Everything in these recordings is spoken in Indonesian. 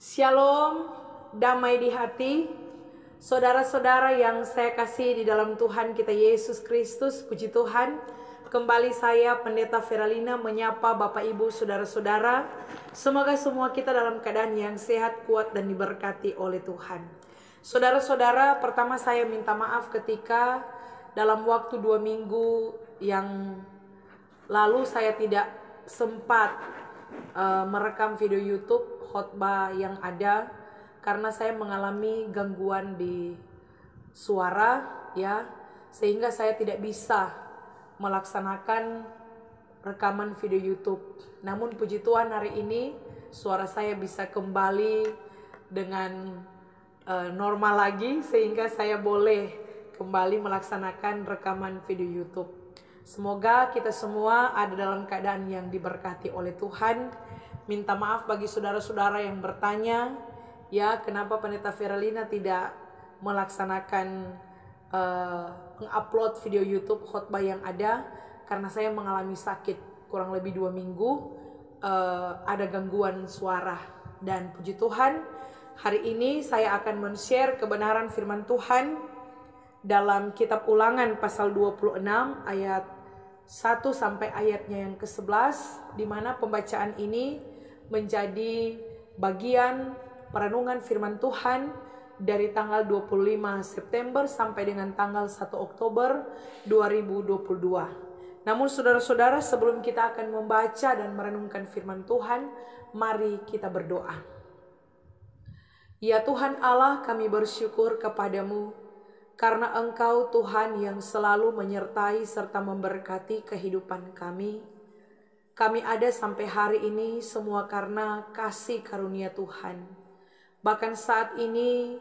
Shalom, damai di hati, saudara-saudara yang saya kasih di dalam Tuhan kita Yesus Kristus. Puji Tuhan, kembali saya Pendeta Feralina menyapa Bapak Ibu saudara-saudara. Semoga semua kita dalam keadaan yang sehat, kuat dan diberkati oleh Tuhan. Saudara-saudara, pertama saya minta maaf ketika dalam waktu 2 minggu yang lalu saya tidak sempat merekam video YouTube khotbah yang ada karena saya mengalami gangguan di suara ya, sehingga saya tidak bisa melaksanakan rekaman video YouTube. Namun puji Tuhan hari ini suara saya bisa kembali dengan normal lagi sehingga saya boleh kembali melaksanakan rekaman video YouTube. Semoga kita semua ada dalam keadaan yang diberkati oleh Tuhan. Minta maaf bagi saudara-saudara yang bertanya, ya kenapa Pendeta Feralina tidak melaksanakan mengupload video YouTube khotbah yang ada, karena saya mengalami sakit kurang lebih 2 minggu, ada gangguan suara. Dan puji Tuhan, hari ini saya akan men-share kebenaran firman Tuhan dalam kitab Ulangan pasal 26 ayat 1 sampai ayatnya yang ke-11, di mana pembacaan ini menjadi bagian perenungan firman Tuhan dari tanggal 25 September sampai dengan tanggal 1 Oktober 2022. Namun saudara-saudara, sebelum kita akan membaca dan merenungkan firman Tuhan, mari kita berdoa. Ya Tuhan Allah, kami bersyukur kepadamu karena Engkau Tuhan yang selalu menyertai serta memberkati kehidupan kami. Kami ada sampai hari ini semua karena kasih karunia Tuhan. Bahkan saat ini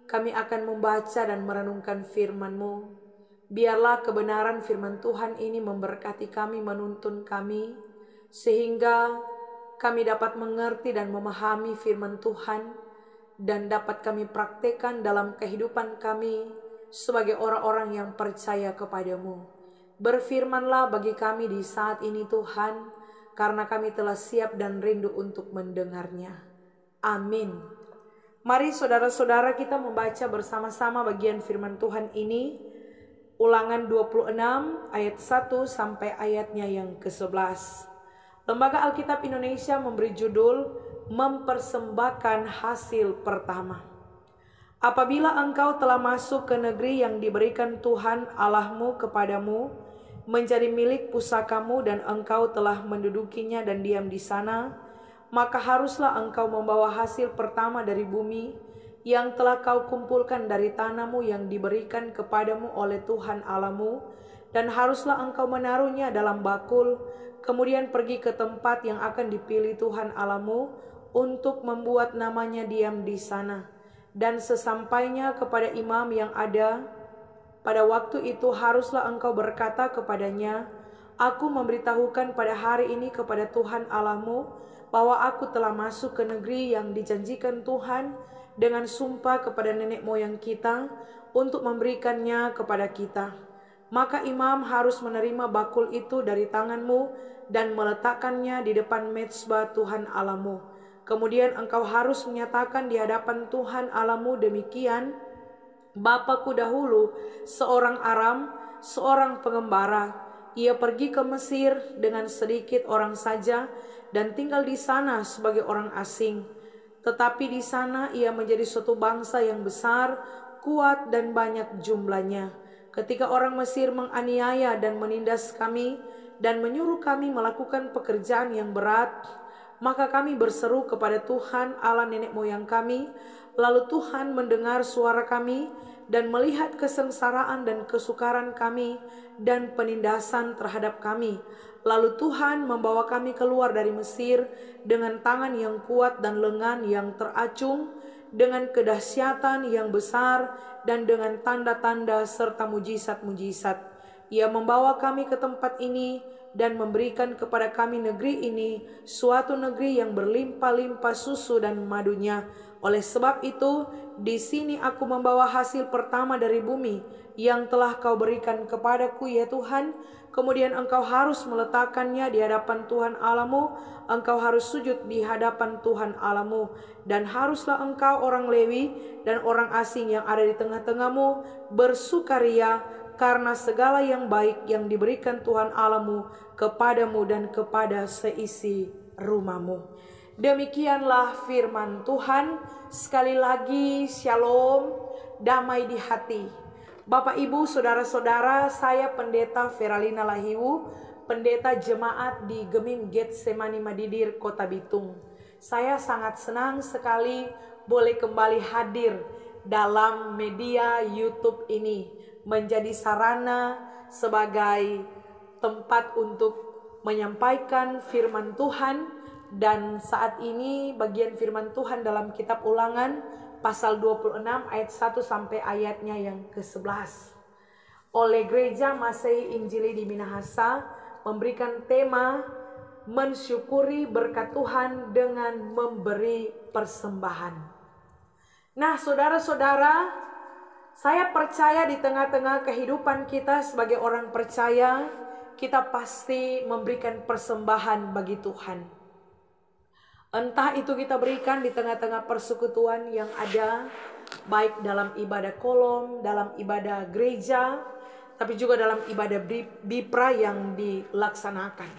kami akan membaca dan merenungkan firman-Mu. Biarlah kebenaran firman Tuhan ini memberkati kami, menuntun kami, sehingga kami dapat mengerti dan memahami firman Tuhan, dan dapat kami praktekkan dalam kehidupan kami sebagai orang-orang yang percaya kepadamu. Berfirmanlah bagi kami di saat ini Tuhan, karena kami telah siap dan rindu untuk mendengarnya. Amin. Mari saudara-saudara kita membaca bersama-sama bagian firman Tuhan ini. Ulangan 26 ayat 1 sampai ayatnya yang ke-11. Lembaga Alkitab Indonesia memberi judul Mempersembahkan Hasil Pertama. Apabila engkau telah masuk ke negeri yang diberikan Tuhan Allahmu kepadamu, menjadi milik pusakamu, dan engkau telah mendudukinya dan diam di sana, maka haruslah engkau membawa hasil pertama dari bumi yang telah kau kumpulkan dari tanahmu yang diberikan kepadamu oleh Tuhan Allahmu, dan haruslah engkau menaruhnya dalam bakul, kemudian pergi ke tempat yang akan dipilih Tuhan Allahmu untuk membuat namanya diam di sana. Dan sesampainya kepada imam yang ada pada waktu itu, haruslah engkau berkata kepadanya, aku memberitahukan pada hari ini kepada Tuhan Allahmu bahwa aku telah masuk ke negeri yang dijanjikan Tuhan dengan sumpah kepada nenek moyang kita untuk memberikannya kepada kita. Maka imam harus menerima bakul itu dari tanganmu dan meletakkannya di depan mezbah Tuhan Allahmu. Kemudian engkau harus menyatakan di hadapan Tuhan Allahmu demikian, Bapakku dahulu seorang Aram, seorang pengembara. Ia pergi ke Mesir dengan sedikit orang saja dan tinggal di sana sebagai orang asing. Tetapi di sana ia menjadi suatu bangsa yang besar, kuat dan banyak jumlahnya. Ketika orang Mesir menganiaya dan menindas kami dan menyuruh kami melakukan pekerjaan yang berat, maka kami berseru kepada Tuhan Allah nenek moyang kami. Lalu Tuhan mendengar suara kami dan melihat kesengsaraan dan kesukaran kami dan penindasan terhadap kami. Lalu Tuhan membawa kami keluar dari Mesir dengan tangan yang kuat dan lengan yang teracung, dengan kedahsyatan yang besar dan dengan tanda-tanda serta mujizat-mujizat. Ia membawa kami ke tempat ini dan memberikan kepada kami negeri ini, suatu negeri yang berlimpah-limpah susu dan madunya. Oleh sebab itu, di sini aku membawa hasil pertama dari bumi yang telah kau berikan kepadaku, ya Tuhan. Kemudian engkau harus meletakkannya di hadapan Tuhan Allahmu. Engkau harus sujud di hadapan Tuhan Allahmu. Dan haruslah engkau orang Lewi dan orang asing yang ada di tengah-tengahmu bersukaria karena segala yang baik yang diberikan Tuhan Allahmu kepadamu dan kepada seisi rumahmu. Demikianlah firman Tuhan. Sekali lagi shalom, damai di hati. Bapak Ibu saudara-saudara, saya Pendeta Veralina Lahiwu, pendeta jemaat di Gemim Getsemani Madidir, Kota Bitung. Saya sangat senang sekali boleh kembali hadir dalam media YouTube ini, menjadi sarana sebagai tempat untuk menyampaikan firman Tuhan. Dan saat ini bagian firman Tuhan dalam kitab Ulangan pasal 26 ayat 1 sampai ayatnya yang ke-11. Oleh Gereja Masehi Injili di Minahasa memberikan tema mensyukuri berkat Tuhan dengan memberi persembahan. Nah, saudara-saudara, saya percaya di tengah-tengah kehidupan kita sebagai orang percaya, kita pasti memberikan persembahan bagi Tuhan. Entah itu kita berikan di tengah-tengah persekutuan yang ada, baik dalam ibadah kolom, dalam ibadah gereja, tapi juga dalam ibadah bipra yang dilaksanakan.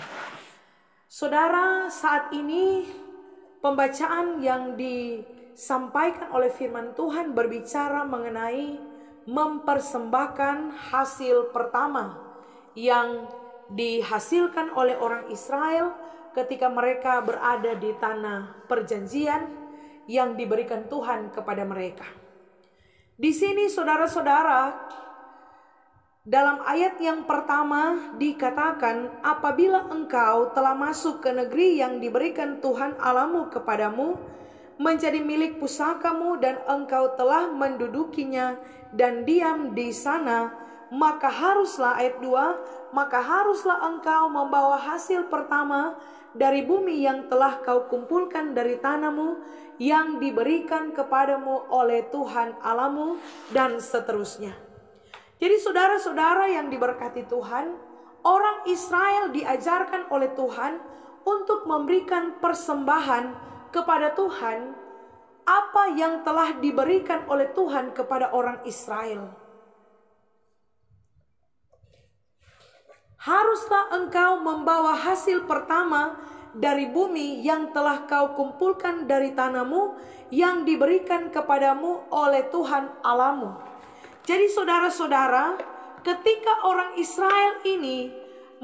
Saudara, saat ini pembacaan yang disampaikan oleh firman Tuhan berbicara mengenai mempersembahkan hasil pertama yang dihasilkan oleh orang Israel ketika mereka berada di tanah perjanjian yang diberikan Tuhan kepada mereka. Di sini saudara-saudara, dalam ayat yang pertama dikatakan, apabila engkau telah masuk ke negeri yang diberikan Tuhan Allahmu kepadamu, menjadi milik pusakamu dan engkau telah mendudukinya dan diam di sana, maka haruslah, ayat 2, maka haruslah engkau membawa hasil pertama dari bumi yang telah kau kumpulkan dari tanahmu yang diberikan kepadamu oleh Tuhan Allahmu, dan seterusnya. Jadi saudara-saudara yang diberkati Tuhan, orang Israel diajarkan oleh Tuhan untuk memberikan persembahan kepada Tuhan apa yang telah diberikan oleh Tuhan kepada orang Israel. Haruslah engkau membawa hasil pertama dari bumi yang telah kau kumpulkan dari tanahmu yang diberikan kepadamu oleh Tuhan Allahmu. Jadi saudara-saudara, ketika orang Israel ini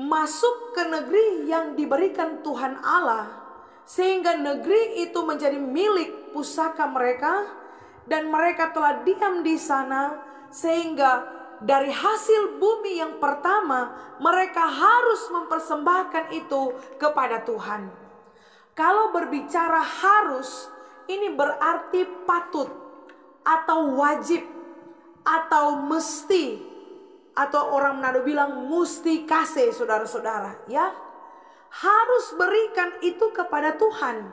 masuk ke negeri yang diberikan Tuhan Allah, sehingga negeri itu menjadi milik pusaka mereka, dan mereka telah diam di sana, sehingga dari hasil bumi yang pertama mereka harus mempersembahkan itu kepada Tuhan. Kalau berbicara harus, ini berarti patut atau wajib atau mesti, atau orang Manado bilang musti kasih, saudara-saudara, ya. Harus berikan itu kepada Tuhan.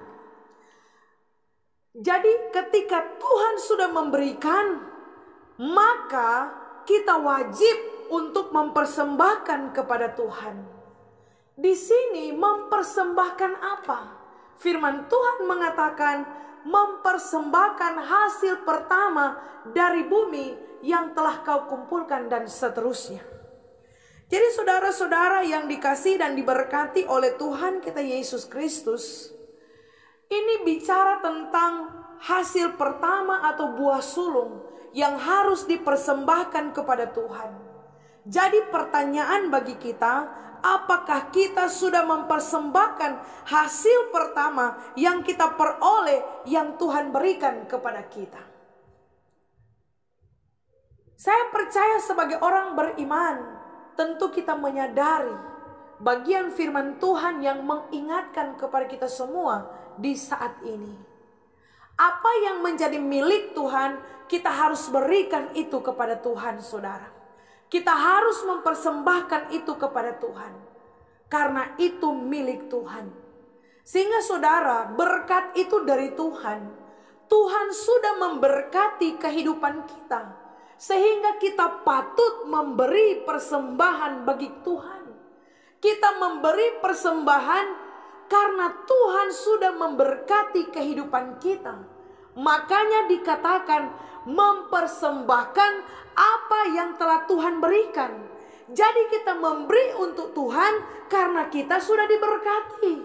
Jadi ketika Tuhan sudah memberikan, maka kita wajib untuk mempersembahkan kepada Tuhan. Di sini mempersembahkan apa? Firman Tuhan mengatakan mempersembahkan hasil pertama dari bumi yang telah kau kumpulkan, dan seterusnya. Jadi saudara-saudara yang dikasihi dan diberkati oleh Tuhan kita Yesus Kristus, ini bicara tentang hasil pertama atau buah sulung yang harus dipersembahkan kepada Tuhan. Jadi pertanyaan bagi kita, apakah kita sudah mempersembahkan hasil pertama yang kita peroleh, yang Tuhan berikan kepada kita? Saya percaya sebagai orang beriman, tentu kita menyadari bagian firman Tuhan yang mengingatkan kepada kita semua di saat ini. Apa yang menjadi milik Tuhan, kita harus berikan itu kepada Tuhan, saudara. Kita harus mempersembahkan itu kepada Tuhan. karena itu milik Tuhan. Sehingga saudara, berkat itu dari Tuhan. Tuhan sudah memberkati kehidupan kita, sehingga kita patut memberi persembahan bagi Tuhan. Kita memberi persembahan karena Tuhan sudah memberkati kehidupan kita. Makanya dikatakan mempersembahkan apa yang telah Tuhan berikan. Jadi kita memberi untuk Tuhan karena kita sudah diberkati.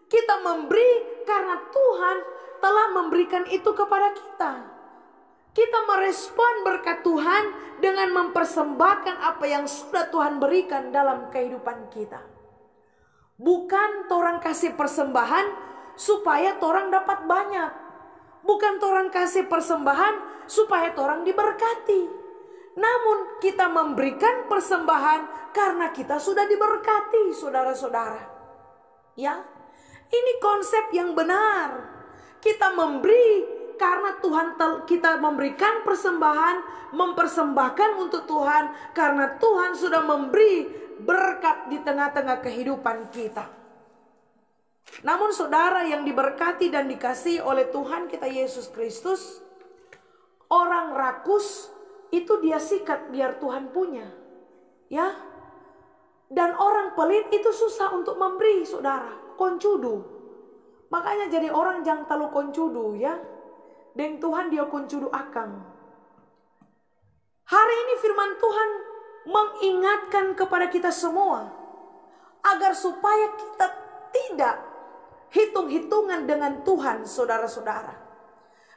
Kita memberi karena Tuhan telah memberikan itu kepada kita. Kita merespon berkat Tuhan dengan mempersembahkan apa yang sudah Tuhan berikan dalam kehidupan kita. Bukan torang kasih persembahan supaya torang dapat banyak. Bukan torang kasih persembahan supaya torang diberkati. Namun kita memberikan persembahan karena kita sudah diberkati, saudara-saudara. Ya, ini konsep yang benar. Kita memberi karena Tuhan, kita memberikan persembahan, mempersembahkan untuk Tuhan karena Tuhan sudah memberi berkat di tengah-tengah kehidupan kita. Namun saudara yang diberkati dan dikasihi oleh Tuhan kita Yesus Kristus, orang rakus itu dia sikat biar Tuhan punya. Ya. Dan orang pelit itu susah untuk memberi, saudara, koncudu. Makanya jadi orang jangan terlalu koncudu, ya. Deng Tuhan dia koncudu akang. Hari ini firman Tuhan mengingatkan kepada kita semua agar supaya kita tidak hitung-hitungan dengan Tuhan, saudara-saudara.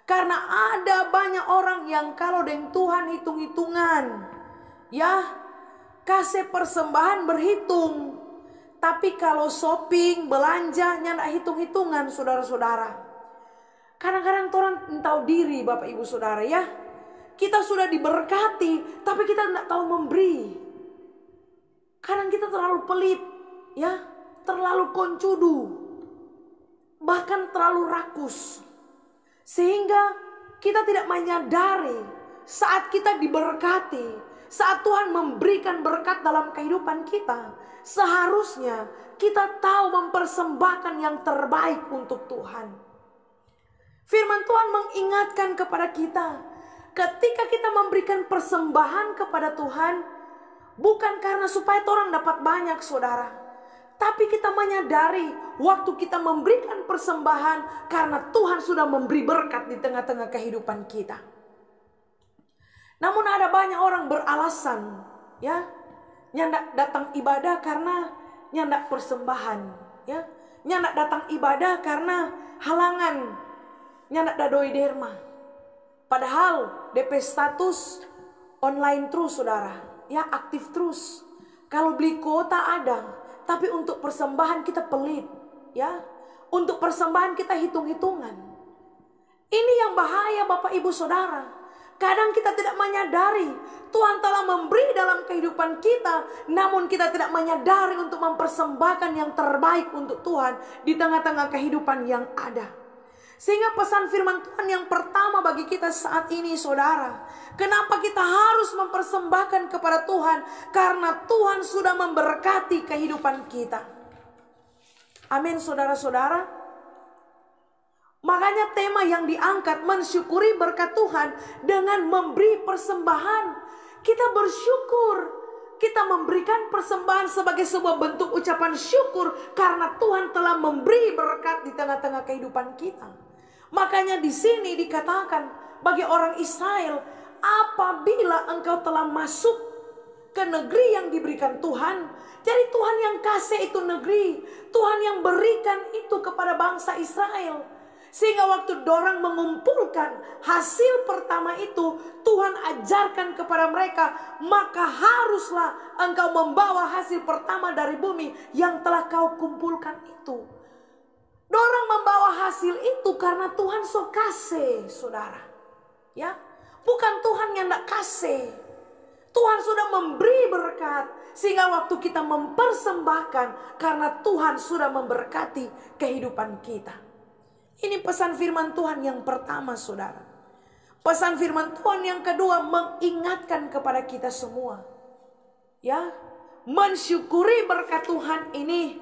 Karena ada banyak orang yang kalau dengan Tuhan hitung-hitungan, ya, kasih persembahan berhitung. Tapi kalau shopping, belanja, nyandak hitung-hitungan, saudara-saudara. Kadang-kadang orang tahu diri, Bapak Ibu Saudara, ya. Kita sudah diberkati, tapi kita tidak tahu memberi. Kadang kita terlalu pelit, ya, terlalu koncudu, bahkan terlalu rakus. Sehingga kita tidak menyadari saat kita diberkati, saat Tuhan memberikan berkat dalam kehidupan kita, seharusnya kita tahu mempersembahkan yang terbaik untuk Tuhan. Firman Tuhan mengingatkan kepada kita, ketika kita memberikan persembahan kepada Tuhan, bukan karena supaya orang dapat banyak, saudara. Tapi kita menyadari waktu kita memberikan persembahan karena Tuhan sudah memberi berkat di tengah-tengah kehidupan kita. Namun ada banyak orang beralasan, ya, nyandak datang ibadah karena nyandak persembahan, ya. Nyandak datang ibadah karena halangan, nyandak dadoi derma. Padahal DP status online terus, saudara, ya, aktif terus. Kalau beli kuota ada, tapi untuk persembahan kita pelit, ya. Untuk persembahan kita hitung-hitungan. Ini yang bahaya, Bapak Ibu Saudara. Kadang kita tidak menyadari Tuhan telah memberi dalam kehidupan kita, namun kita tidak menyadari untuk mempersembahkan yang terbaik untuk Tuhan di tengah-tengah kehidupan yang ada. Sehingga pesan firman Tuhan yang pertama bagi kita saat ini, saudara, kenapa kita harus mempersembahkan kepada Tuhan? Karena Tuhan sudah memberkati kehidupan kita. Amin, saudara-saudara. Makanya tema yang diangkat mensyukuri berkat Tuhan dengan memberi persembahan. Kita bersyukur, kita memberikan persembahan sebagai sebuah bentuk ucapan syukur karena Tuhan telah memberi berkat di tengah-tengah kehidupan kita. Makanya di sini dikatakan bagi orang Israel, apabila engkau telah masuk ke negeri yang diberikan Tuhan, jadi Tuhan yang kasih itu negeri, Tuhan yang berikan itu kepada bangsa Israel. Sehingga waktu dorang mengumpulkan hasil pertama itu, Tuhan ajarkan kepada mereka, maka haruslah engkau membawa hasil pertama dari bumi yang telah kau kumpulkan itu. Dorang membawa hasil itu karena Tuhan so kasih, saudara. Ya, bukan Tuhan yang tidak kasih. Tuhan sudah memberi berkat. Sehingga waktu kita mempersembahkan karena Tuhan sudah memberkati kehidupan kita. Ini pesan firman Tuhan yang pertama, saudara. Pesan firman Tuhan yang kedua mengingatkan kepada kita semua. Ya, mensyukuri berkat Tuhan ini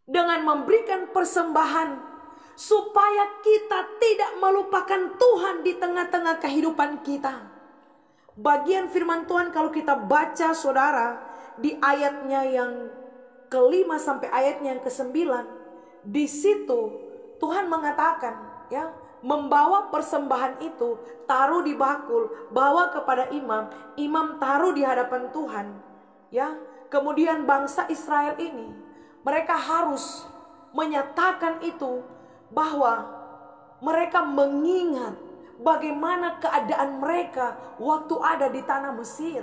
dengan memberikan persembahan, supaya kita tidak melupakan Tuhan di tengah-tengah kehidupan kita. Bagian firman Tuhan kalau kita baca saudara, di ayatnya yang ke-5 sampai ayatnya yang ke-9, di situ Tuhan mengatakan, ya, membawa persembahan itu, taruh di bakul, bawa kepada imam, imam taruh di hadapan Tuhan, ya. Kemudian bangsa Israel ini, mereka harus menyatakan itu, bahwa mereka mengingat bagaimana keadaan mereka waktu ada di tanah Mesir,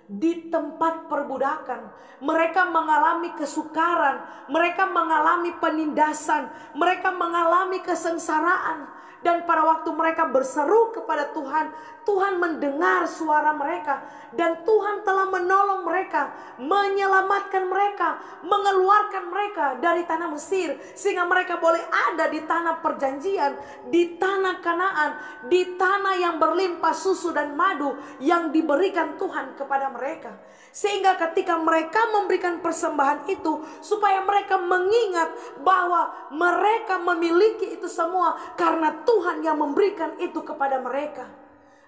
di tempat perbudakan. Mereka mengalami kesukaran, mereka mengalami penindasan, mereka mengalami kesengsaraan. Dan pada waktu mereka berseru kepada Tuhan, Tuhan mendengar suara mereka. Dan Tuhan telah menolong mereka, menyelamatkan mereka, mengeluarkan mereka dari tanah Mesir. Sehingga mereka boleh ada di tanah perjanjian, di tanah Kanaan, di tanah yang berlimpah susu dan madu yang diberikan Tuhan kepada mereka. Sehingga ketika mereka memberikan persembahan itu, supaya mereka mengingat bahwa mereka memiliki itu semua karena Tuhan yang memberikan itu kepada mereka.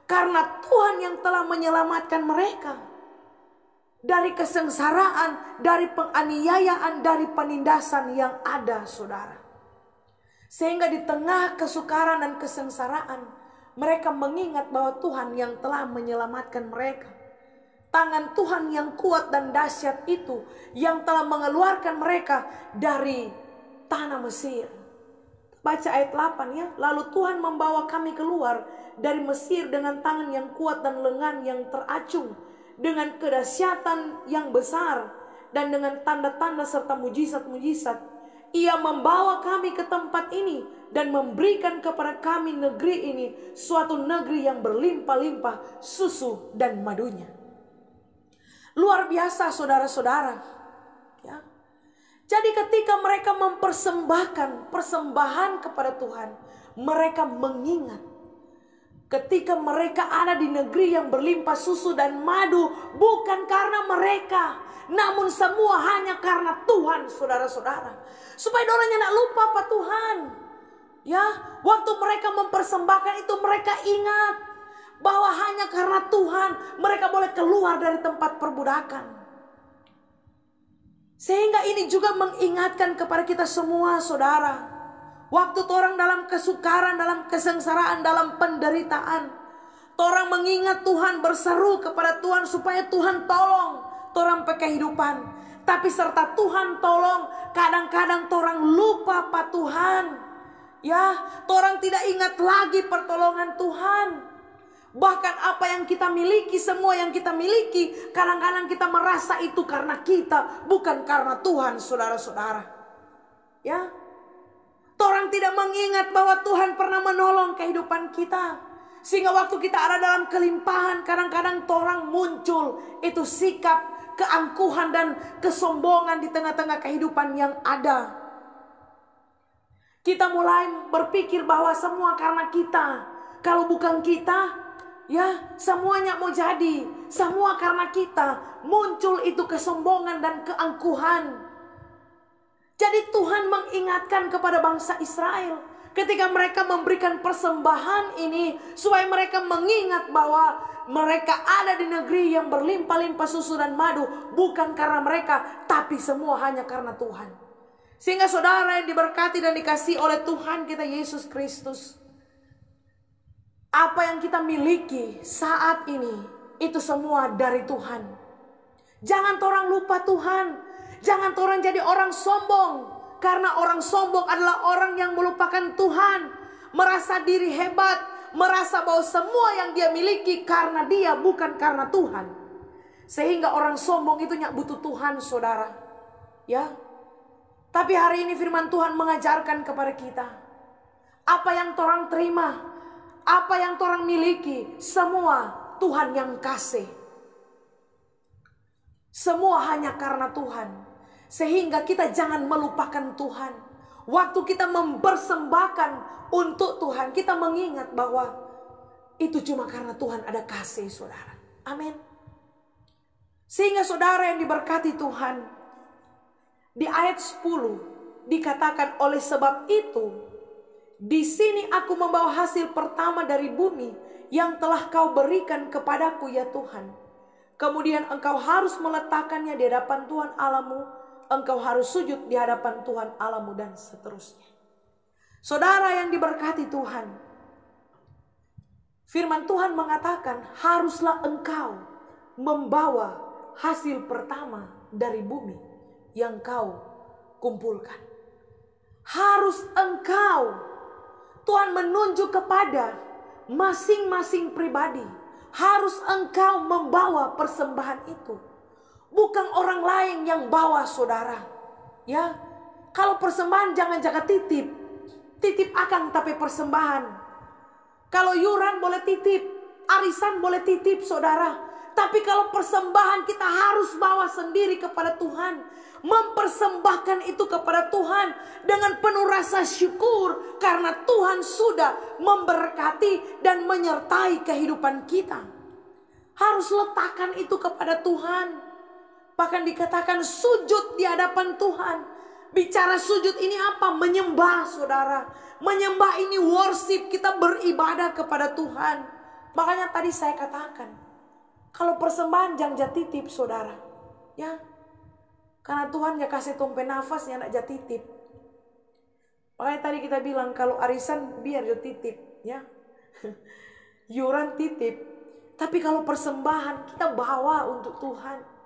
Karena Tuhan yang telah menyelamatkan mereka dari kesengsaraan, dari penganiayaan, dari penindasan yang ada, saudara. Sehingga di tengah kesukaran dan kesengsaraan, mereka mengingat bahwa Tuhan yang telah menyelamatkan mereka. Tangan Tuhan yang kuat dan dahsyat itu yang telah mengeluarkan mereka dari tanah Mesir. Baca ayat 8 ya. Lalu Tuhan membawa kami keluar dari Mesir dengan tangan yang kuat dan lengan yang teracung, dengan kedahsyatan yang besar dan dengan tanda-tanda serta mujizat-mujizat. Ia membawa kami ke tempat ini dan memberikan kepada kami negeri ini, suatu negeri yang berlimpah-limpah susu dan madunya. Luar biasa saudara-saudara, ya. Jadi ketika mereka mempersembahkan persembahan kepada Tuhan, mereka mengingat ketika mereka ada di negeri yang berlimpah susu dan madu, bukan karena mereka, namun semua hanya karena Tuhan, saudara-saudara. Supaya orangnya tidak lupa apa Tuhan, ya. Waktu mereka mempersembahkan itu, mereka ingat bahwa hanya karena Tuhan mereka boleh keluar dari tempat perbudakan. Sehingga ini juga mengingatkan kepada kita semua, saudara. Waktu orang dalam kesukaran, dalam kesengsaraan, dalam penderitaan, orang mengingat Tuhan, berseru kepada Tuhan supaya Tuhan tolong orang pakai kehidupan. Tapi serta Tuhan tolong, kadang-kadang orang lupa apa Tuhan, ya. Orang tidak ingat lagi pertolongan Tuhan. Bahkan apa yang kita miliki, semua yang kita miliki, kadang-kadang kita merasa itu karena kita, bukan karena Tuhan, saudara-saudara. Ya, orang tidak mengingat bahwa Tuhan pernah menolong kehidupan kita. Sehingga waktu kita ada dalam kelimpahan, kadang-kadang orang muncul itu sikap keangkuhan dan kesombongan di tengah-tengah kehidupan yang ada. Kita mulai berpikir bahwa semua karena kita. Kalau bukan kita, ya, semuanya mau jadi. Semua karena kita. Muncul itu kesombongan dan keangkuhan. Jadi Tuhan mengingatkan kepada bangsa Israel ketika mereka memberikan persembahan ini, supaya mereka mengingat bahwa mereka ada di negeri yang berlimpah-limpah susu dan madu, bukan karena mereka, tapi semua hanya karena Tuhan. Sehingga saudara yang diberkati dan dikasihi oleh Tuhan kita Yesus Kristus, apa yang kita miliki saat ini, itu semua dari Tuhan. Jangan orang lupa Tuhan. Jangan orang jadi orang sombong. Karena orang sombong adalah orang yang melupakan Tuhan. Merasa diri hebat. Merasa bahwa semua yang dia miliki karena dia, bukan karena Tuhan. Sehingga orang sombong itu nggak butuh Tuhan, saudara. Ya. Tapi hari ini firman Tuhan mengajarkan kepada kita, apa yang orang terima, apa yang orang miliki, semua Tuhan yang kasih. Semua hanya karena Tuhan. Sehingga kita jangan melupakan Tuhan. Waktu kita mempersembahkan untuk Tuhan, kita mengingat bahwa itu cuma karena Tuhan ada kasih, saudara. Amin. Sehingga saudara yang diberkati Tuhan, di ayat 10 dikatakan, oleh sebab itu di sini aku membawa hasil pertama dari bumi yang telah kau berikan kepadaku ya Tuhan. Kemudian engkau harus meletakkannya di hadapan Tuhan Allahmu, engkau harus sujud di hadapan Tuhan Allahmu, dan seterusnya. Saudara yang diberkati Tuhan, firman Tuhan mengatakan haruslah engkau membawa hasil pertama dari bumi yang kau kumpulkan. Harus engkau, Tuhan menunjuk kepada masing-masing pribadi, harus engkau membawa persembahan itu. Bukan orang lain yang bawa saudara. Ya, kalau persembahan jangan jaga titip. Titip akang tapi persembahan. Kalau yuran boleh titip, arisan boleh titip saudara. Tapi kalau persembahan kita harus bawa sendiri kepada Tuhan. Mempersembahkan itu kepada Tuhan dengan penuh rasa syukur. Karena Tuhan sudah memberkati dan menyertai kehidupan kita. Harus letakkan itu kepada Tuhan. Bahkan dikatakan sujud di hadapan Tuhan. Bicara sujud ini apa? Menyembah saudara. Menyembah ini worship, kita beribadah kepada Tuhan. Makanya tadi saya katakan, kalau persembahan jangan jatitip saudara. Ya, karena Tuhan ya kasih tumpe nafas ya nak jatitip. Makanya tadi kita bilang kalau arisan biar jatitip. Ya, yuran titip. Tapi kalau persembahan kita bawa untuk Tuhan.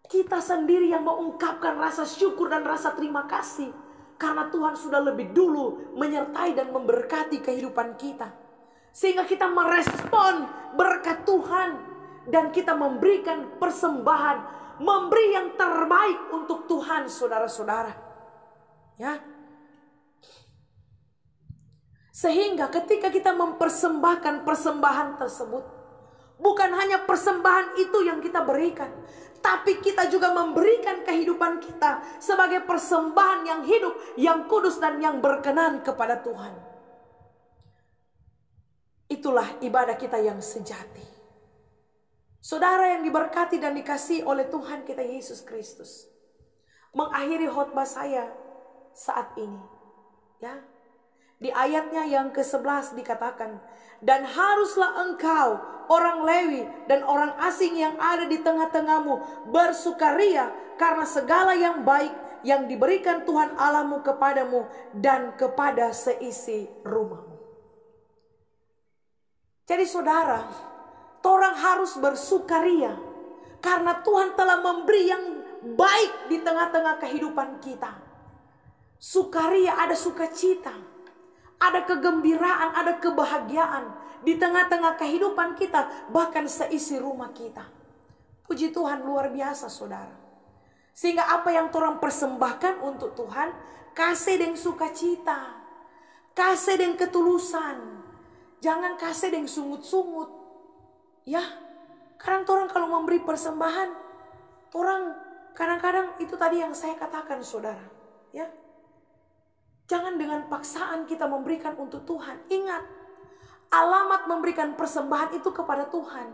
Kita sendiri yang mengungkapkan rasa syukur dan rasa terima kasih. Karena Tuhan sudah lebih dulu menyertai dan memberkati kehidupan kita. Sehingga kita merespon berkat Tuhan. Dan kita memberikan persembahan. Memberi yang terbaik untuk Tuhan saudara-saudara. Ya. Sehingga ketika kita mempersembahkan persembahan tersebut. Bukan hanya persembahan itu yang kita berikan. Tapi kita juga memberikan kehidupan kita sebagai persembahan yang hidup, yang kudus dan yang berkenan kepada Tuhan. Itulah ibadah kita yang sejati. Saudara yang diberkati dan dikasihi oleh Tuhan kita Yesus Kristus. Mengakhiri khotbah saya saat ini. Ya. Di ayatnya yang ke-11 dikatakan, dan haruslah engkau, orang Lewi dan orang asing yang ada di tengah-tengahmu, bersukaria karena segala yang baik yang diberikan Tuhan Allahmu kepadamu dan kepada seisi rumahmu. Jadi saudara, orang harus bersukaria karena Tuhan telah memberi yang baik di tengah-tengah kehidupan kita. Sukaria, ada sukacita, ada kegembiraan, ada kebahagiaan di tengah-tengah kehidupan kita, bahkan seisi rumah kita. Puji Tuhan, luar biasa saudara. Sehingga apa yang orang persembahkan untuk Tuhan, kasih dengan sukacita, kasih dengan ketulusan. Jangan kasih dengan sungut-sungut. Ya, kadang orang kalau memberi persembahan, orang kadang-kadang itu tadi yang saya katakan saudara. Ya, jangan dengan paksaan kita memberikan untuk Tuhan. Ingat, alamat memberikan persembahan itu kepada Tuhan.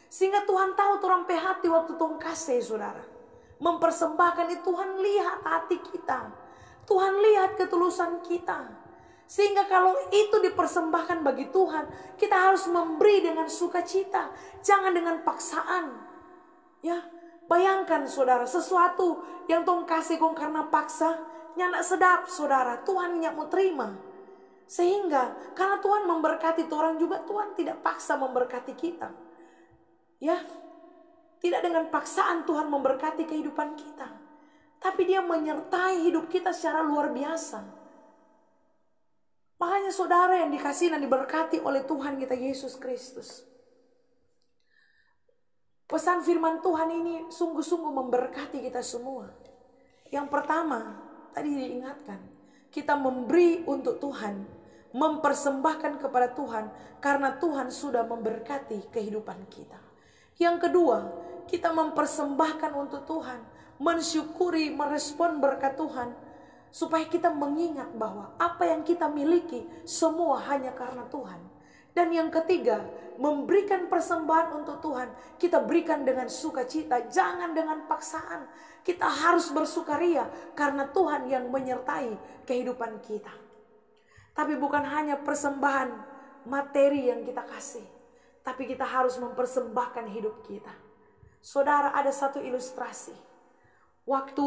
Sehingga Tuhan tahu orang hati waktu Tuhan kasih saudara. Mempersembahkan itu Tuhan lihat hati kita. Tuhan lihat ketulusan kita. Sehingga kalau itu dipersembahkan bagi Tuhan, kita harus memberi dengan sukacita. Jangan dengan paksaan. Ya, bayangkan saudara, sesuatu yang Tuhan kasih karena paksa, nyanak sedap saudara, Tuhan nyak mau terima. Sehingga karena Tuhan memberkati orang juga, Tuhan tidak paksa memberkati kita. Ya, tidak dengan paksaan Tuhan memberkati kehidupan kita, tapi Dia menyertai hidup kita secara luar biasa. Makanya saudara yang dikasihi dan diberkati oleh Tuhan kita Yesus Kristus, pesan firman Tuhan ini sungguh-sungguh memberkati kita semua. Yang pertama, tadi diingatkan, kita memberi untuk Tuhan, mempersembahkan kepada Tuhan karena Tuhan sudah memberkati kehidupan kita. Yang kedua, kita mempersembahkan untuk Tuhan, mensyukuri, merespon berkat Tuhan, supaya kita mengingat bahwa apa yang kita miliki semua hanya karena Tuhan. Dan yang ketiga, memberikan persembahan untuk Tuhan. Kita berikan dengan sukacita, jangan dengan paksaan. Kita harus bersukaria karena Tuhan yang menyertai kehidupan kita. Tapi bukan hanya persembahan materi yang kita kasih, tapi kita harus mempersembahkan hidup kita. Saudara, ada satu ilustrasi. Waktu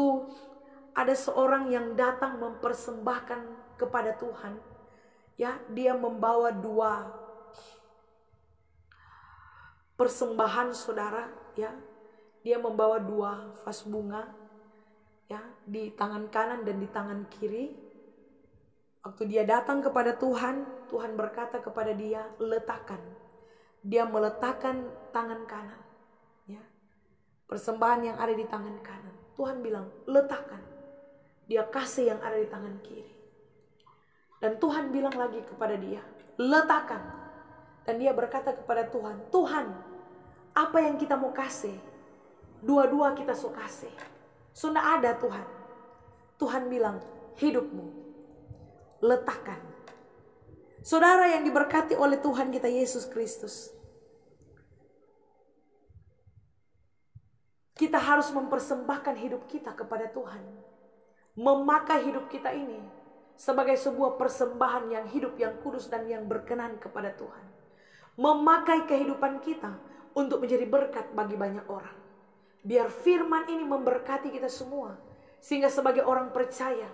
ada seorang yang datang mempersembahkan kepada Tuhan, ya, dia membawa 2 persembahan, saudara, ya. Dia membawa 2 vas bunga, ya, di tangan kanan dan di tangan kiri. Waktu dia datang kepada Tuhan, Tuhan berkata kepada dia, letakkan. Dia meletakkan tangan kanan, ya, persembahan yang ada di tangan kanan. Tuhan bilang, letakkan. Dia kasih yang ada di tangan kiri. Dan Tuhan bilang lagi kepada dia, letakkan. Dan dia berkata kepada Tuhan, Tuhan, apa yang kita mau kasih? Dua-dua kita mau kasih. Sudah ada Tuhan. Tuhan bilang, hidupmu, letakkan. Saudara yang diberkati oleh Tuhan kita Yesus Kristus, kita harus mempersembahkan hidup kita kepada Tuhan. Memakai hidup kita ini sebagai sebuah persembahan yang hidup, yang kudus, dan yang berkenan kepada Tuhan. Memakai kehidupan kita untuk menjadi berkat bagi banyak orang. Biar firman ini memberkati kita semua. Sehingga sebagai orang percaya,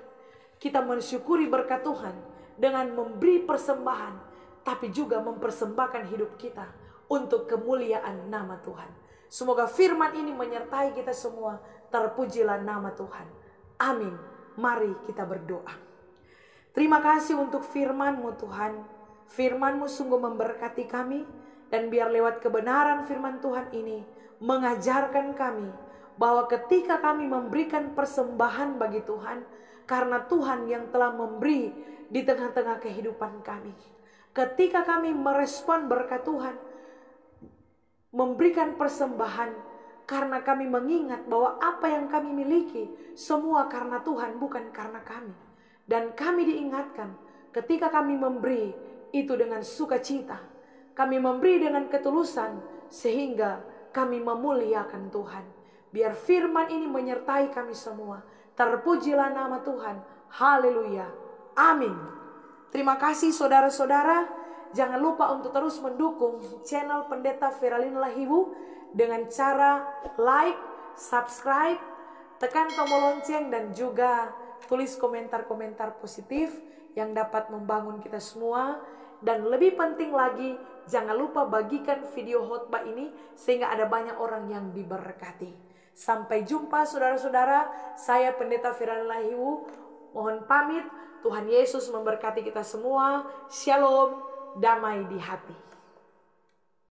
kita mensyukuri berkat Tuhan dengan memberi persembahan, tapi juga mempersembahkan hidup kita untuk kemuliaan nama Tuhan. Semoga firman ini menyertai kita semua. Terpujilah nama Tuhan. Amin. Mari kita berdoa. Terima kasih untuk firman-Mu Tuhan. Firman-Mu sungguh memberkati kami. Dan biar lewat kebenaran firman Tuhan ini mengajarkan kami bahwa ketika kami memberikan persembahan bagi Tuhan, karena Tuhan yang telah memberi di tengah-tengah kehidupan kami. Ketika kami merespon berkat Tuhan, memberikan persembahan, karena kami mengingat bahwa apa yang kami miliki semua karena Tuhan, bukan karena kami. Dan kami diingatkan ketika kami memberi itu dengan sukacita, kami memberi dengan ketulusan, sehingga kami memuliakan Tuhan. Biar firman ini menyertai kami semua. Terpujilah nama Tuhan. Haleluya. Amin. Terima kasih saudara-saudara. Jangan lupa untuk terus mendukung channel Pendeta Feralin Lahiwu dengan cara like, subscribe, tekan tombol lonceng, dan juga tulis komentar-komentar positif yang dapat membangun kita semua. Dan lebih penting lagi, jangan lupa bagikan video khotbah ini sehingga ada banyak orang yang diberkati. Sampai jumpa saudara-saudara. Saya Pendeta Feralin Lahiwu mohon pamit. Tuhan Yesus memberkati kita semua. Shalom, damai di hati.